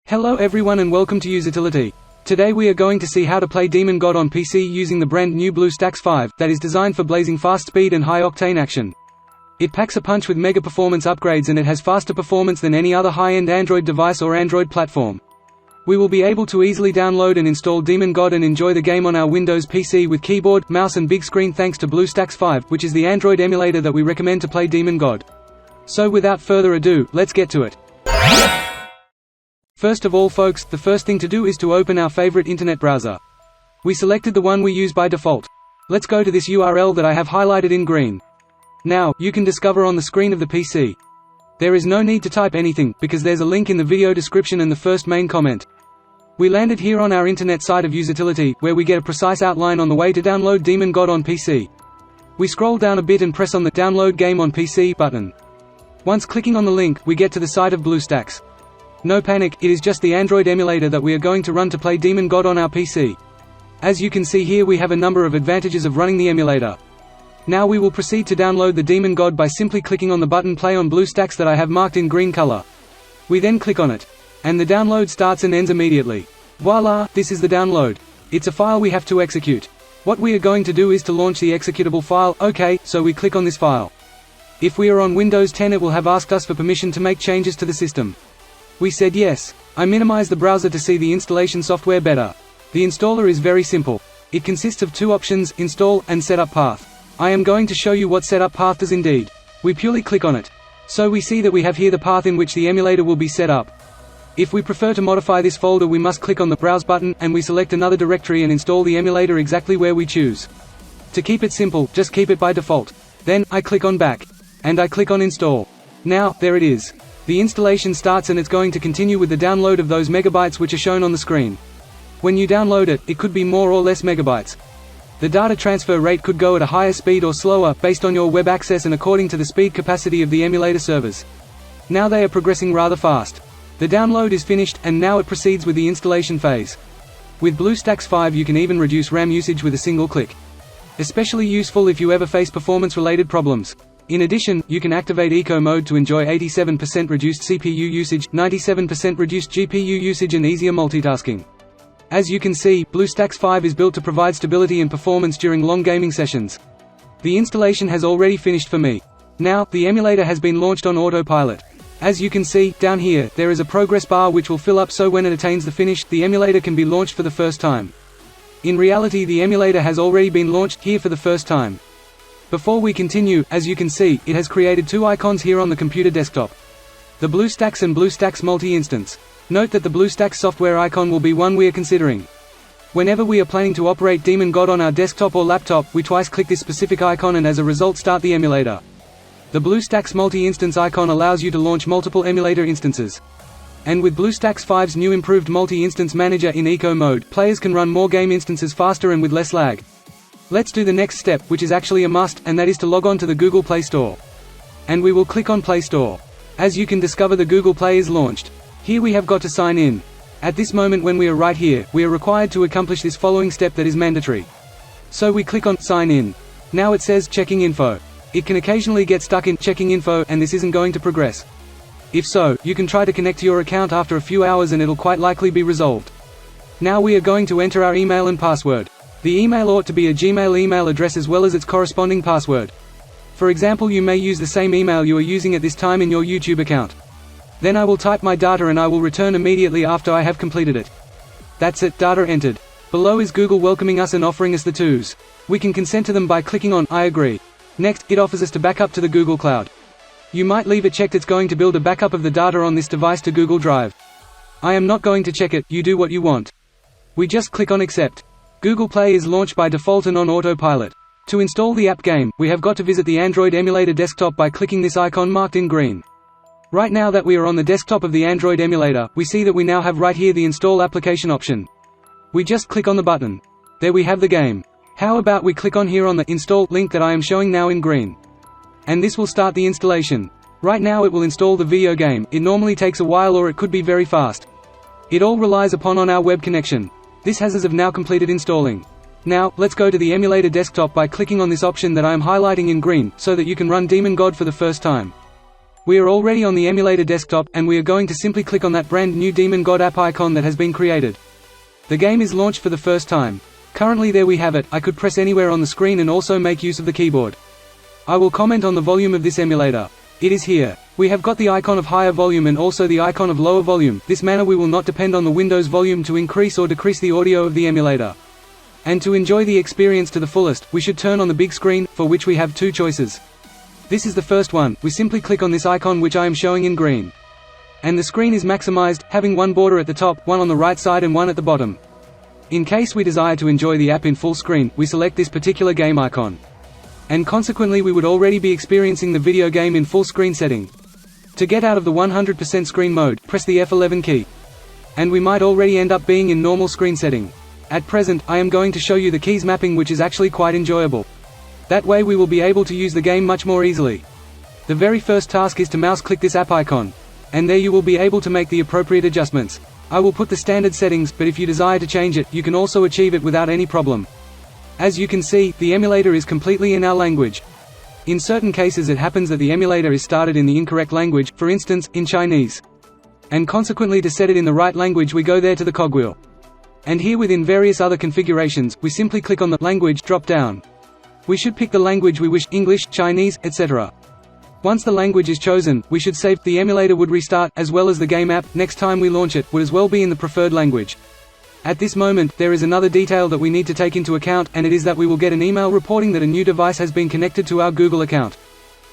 Hello everyone and welcome to Usitility. Today we are going to see how to play Demon God on PC using the brand new BlueStacks 5, that is designed for blazing fast speed and high-octane action. It packs a punch with mega performance upgrades and it has faster performance than any other high-end Android device or Android platform. We will be able to easily download and install Demon God and enjoy the game on our Windows PC with keyboard, mouse and big screen thanks to BlueStacks 5, which is the Android emulator that we recommend to play Demon God. So without further ado, let's get to it. First of all folks, the first thing to do is to open our favorite internet browser. We selected the one we use by default. Let's go to this URL that I have highlighted in green. Now, you can discover on the screen of the PC. There is no need to type anything, because there's a link in the video description and the first main comment. We landed here on our internet site of Usitility, where we get a precise outline on the way to download Demon God on PC. We scroll down a bit and press on the Download Game on PC button. Once clicking on the link, we get to the site of BlueStacks. No panic, it is just the Android emulator that we are going to run to play Demon God on our PC. As you can see here, we have a number of advantages of running the emulator. Now we will proceed to download the Demon God by simply clicking on the button Play on BlueStacks that I have marked in green color. We then click on it. And the download starts and ends immediately. Voila, this is the download. It's a file we have to execute. What we are going to do is to launch the executable file. Okay, so we click on this file. If we are on Windows 10, it will have asked us for permission to make changes to the system. We said yes. I minimize the browser to see the installation software better. The installer is very simple. It consists of two options, install and setup path. I am going to show you what setup path does indeed. We purely click on it. So we see that we have here the path in which the emulator will be set up. If we prefer to modify this folder, we must click on the browse button and we select another directory and install the emulator exactly where we choose. To keep it simple, just keep it by default. Then, I click on back. And I click on install. Now, there it is. The installation starts and it's going to continue with the download of those megabytes which are shown on the screen. When you download it, it could be more or less megabytes. The data transfer rate could go at a higher speed or slower, based on your web access and according to the speed capacity of the emulator servers. Now they are progressing rather fast. The download is finished, and now it proceeds with the installation phase. With BlueStacks 5 you can even reduce RAM usage with a single click. Especially useful if you ever face performance-related problems. In addition, you can activate Eco Mode to enjoy 87% reduced CPU usage, 97% reduced GPU usage and easier multitasking. As you can see, BlueStacks 5 is built to provide stability and performance during long gaming sessions. The installation has already finished for me. Now, the emulator has been launched on autopilot. As you can see, down here, there is a progress bar which will fill up so when it attains the finish, the emulator can be launched for the first time. In reality, the emulator has already been launched here for the first time. Before we continue, as you can see, it has created two icons here on the computer desktop. The BlueStacks and BlueStacks Multi-Instance. Note that the BlueStacks software icon will be one we are considering. Whenever we are planning to operate Demon God on our desktop or laptop, we twice click this specific icon and as a result start the emulator. The BlueStacks Multi-Instance icon allows you to launch multiple emulator instances. And with BlueStacks 5's new improved Multi-Instance Manager in Eco Mode, players can run more game instances faster and with less lag. Let's do the next step, which is actually a must, and that is to log on to the Google Play Store. And we will click on Play Store. As you can discover, the Google Play is launched. Here we have got to sign in. At this moment when we are right here, we are required to accomplish this following step that is mandatory. So we click on Sign In. Now it says Checking Info. It can occasionally get stuck in Checking Info and this isn't going to progress. If so, you can try to connect to your account after a few hours and it'll quite likely be resolved. Now we are going to enter our email and password. The email ought to be a Gmail email address as well as its corresponding password. For example, you may use the same email you are using at this time in your YouTube account. Then I will type my data and I will return immediately after I have completed it. That's it, data entered. Below is Google welcoming us and offering us the tools. We can consent to them by clicking on I agree. Next, it offers us to back up to the Google Cloud. You might leave it checked. It's going to build a backup of the data on this device to Google Drive. I am not going to check it, you do what you want. We just click on accept. Google Play is launched by default and on autopilot. To install the app game, we have got to visit the Android emulator desktop by clicking this icon marked in green. Right now that we are on the desktop of the Android emulator, we see that we now have right here the install application option. We just click on the button. There we have the game. How about we click on here on the install link that I am showing now in green. And this will start the installation. Right now it will install the video game. It normally takes a while or it could be very fast. It all relies upon on our web connection. This has as of now completed installing. Now, let's go to the emulator desktop by clicking on this option that I am highlighting in green, so that you can run Demon God for the first time. We are already on the emulator desktop, and we are going to simply click on that brand new Demon God app icon that has been created. The game is launched for the first time. Currently there we have it. I could press anywhere on the screen and also make use of the keyboard. I will comment on the volume of this emulator. It is here. We have got the icon of higher volume and also the icon of lower volume. This manner we will not depend on the Windows volume to increase or decrease the audio of the emulator. And to enjoy the experience to the fullest, we should turn on the big screen, for which we have two choices. This is the first one. We simply click on this icon which I am showing in green. And the screen is maximized, having one border at the top, one on the right side and one at the bottom. In case we desire to enjoy the app in full screen, we select this particular game icon. And consequently we would already be experiencing the video game in full screen setting. To get out of the 100% screen mode, press the F11 key. And we might already end up being in normal screen setting. At present, I am going to show you the keys mapping, which is actually quite enjoyable. That way we will be able to use the game much more easily. The very first task is to mouse click this app icon. And there you will be able to make the appropriate adjustments. I will put the standard settings, but if you desire to change it, you can also achieve it without any problem. As you can see, the emulator is completely in our language. In certain cases it happens that the emulator is started in the incorrect language, for instance, in Chinese. And consequently to set it in the right language we go there to the cogwheel. And here within various other configurations, we simply click on the Language drop-down. We should pick the language we wish, English, Chinese, etc. Once the language is chosen, we should save. The emulator would restart, as well as the game app. Next time we launch it, would as well be in the preferred language. At this moment, there is another detail that we need to take into account, and it is that we will get an email reporting that a new device has been connected to our Google account.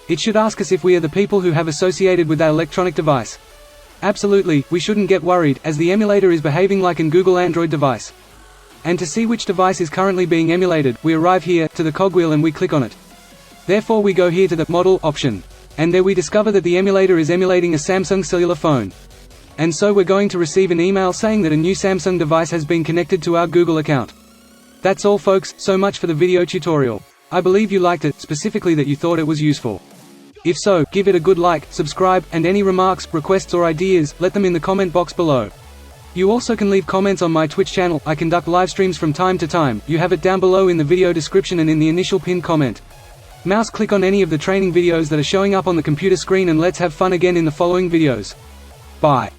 It should ask us if we are the people who have associated with that electronic device. Absolutely, we shouldn't get worried, as the emulator is behaving like an Google Android device. And to see which device is currently being emulated, we arrive here, to the cogwheel, and we click on it. Therefore we go here to the Model option. And there we discover that the emulator is emulating a Samsung cellular phone. And so we're going to receive an email saying that a new Samsung device has been connected to our Google account. That's all folks, so much for the video tutorial. I believe you liked it, specifically that you thought it was useful. If so, give it a good like, subscribe, and any remarks, requests or ideas, let them in the comment box below. You also can leave comments on my Twitch channel. I conduct live streams from time to time. You have it down below in the video description and in the initial pinned comment. Mouse click on any of the training videos that are showing up on the computer screen, and let's have fun again in the following videos. Bye.